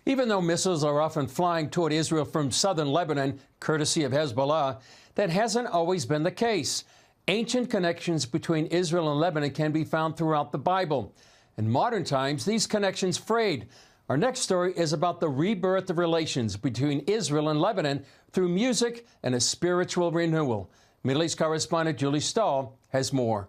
Even though missiles are often flying toward Israel from southern Lebanon, courtesy of Hezbollah, that hasn't always been the case. Ancient connections between Israel and Lebanon can be found throughout the Bible. In modern times, these connections frayed. Our next story is about the rebirth of relations between Israel and Lebanon through music and a spiritual renewal. Middle East correspondent Julie Stahl has more.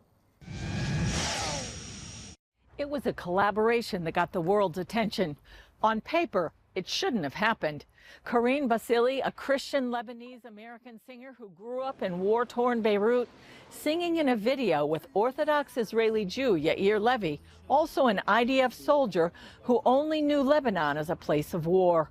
It was a collaboration that got the world's attention. On paper, it shouldn't have happened. Carine Bassili, a Christian Lebanese-American singer who grew up in war-torn Beirut, singing in a video with Orthodox Israeli Jew Yair Levy, also an IDF soldier who only knew Lebanon as a place of war.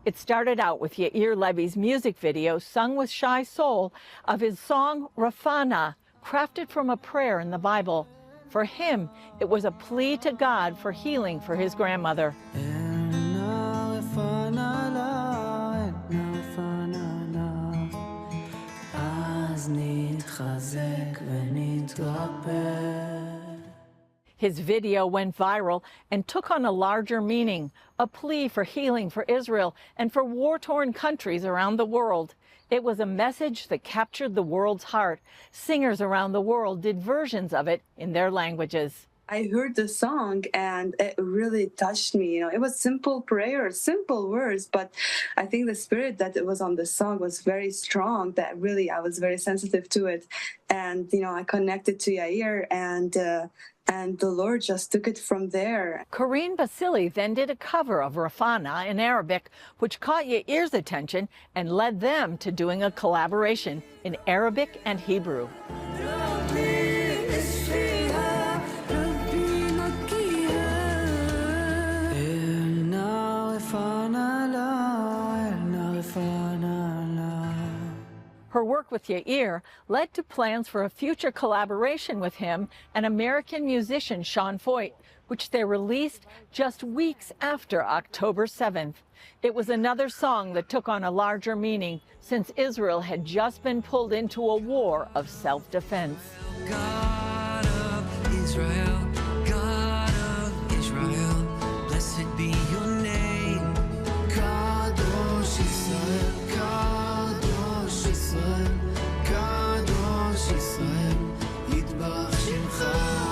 It started out with Yair Levy's music video, sung with shy soul, of his song Rafana, crafted from a prayer in the Bible. For him, it was a plea to God for healing for his grandmother. His video went viral and took on a larger meaning, a plea for healing for Israel and for war-torn countries around the world. It was a message that captured the world's heart. Singers around the world did versions of it in their languages. I heard the song and it really touched me. It was simple prayers, simple words, but I think the spirit that it was on the song was very strong, that really I was very sensitive to it. And, I connected to Yair and the Lord just took it from there. Carine Bassili then did a cover of Rafana in Arabic, which caught Yair's attention and led them to doing a collaboration in Arabic and Hebrew. Her work with Yair led to plans for a future collaboration with him and American musician Sean Foyt, which they released just weeks after October 7th. It was another song that took on a larger meaning since Israel had just been pulled into a war of self-defense. God of Israel, God of Israel, blessed be your name. Kadosh Israel, Kadosh Israel, Kadosh Israel, Yitbach Shimcha.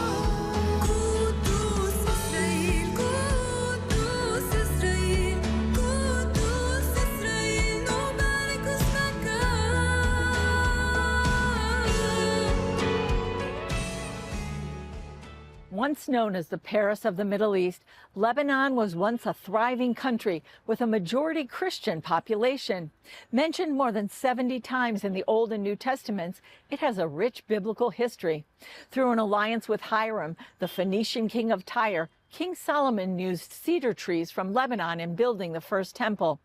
Once known as the Paris of the Middle East, Lebanon was once a thriving country with a majority Christian population. Mentioned more than 70 times in the Old and New Testaments, it has a rich biblical history. Through an alliance with Hiram, the Phoenician king of Tyre, King Solomon used cedar trees from Lebanon in building the first temple.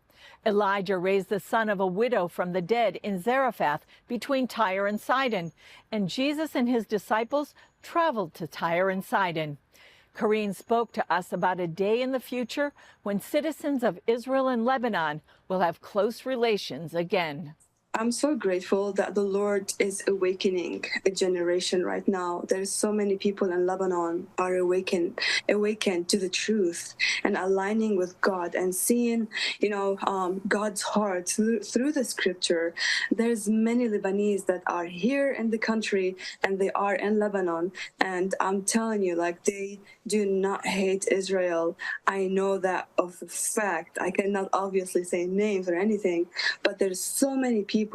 Elijah raised the son of a widow from the dead in Zarephath between Tyre and Sidon, and Jesus and his disciples traveled to Tyre and Sidon. Carine spoke to us about a day in the future when citizens of Israel and Lebanon will have close relations again. I'm so grateful that the Lord is awakening a generation right now. There's so many people in Lebanon are awakened to the truth and aligning with God and seeing, God's heart through the scripture. There's many Lebanese that are here in the country and they are in Lebanon. And I'm telling you, they do not hate Israel. I know that of a fact. I cannot obviously say names or anything, but there's so many people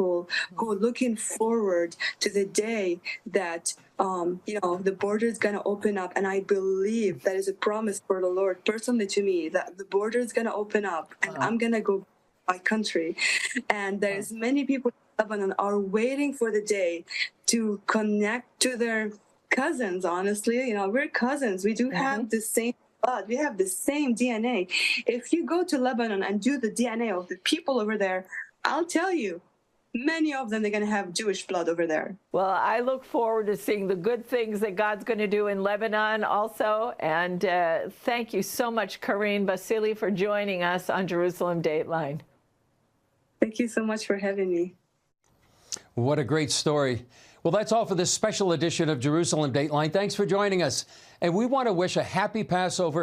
who are looking forward to the day that the border is going to open up. And I believe that is a promise for the Lord personally to me, that the border is going to open up and I'm going to go to my country. And there's many people in Lebanon are waiting for the day to connect to their cousins. Honestly, we're cousins. We do have the same blood. We have the same DNA. If you go to Lebanon and do the DNA of the people over there, I'll tell you, many of them, they're going to have Jewish blood over there. Well, I look forward to seeing the good things that God's going to do in Lebanon also. And thank you so much, Carine Bassili, for joining us on Jerusalem Dateline. Thank you so much for having me. What a great story. Well, that's all for this special edition of Jerusalem Dateline. Thanks for joining us. And we want to wish a happy Passover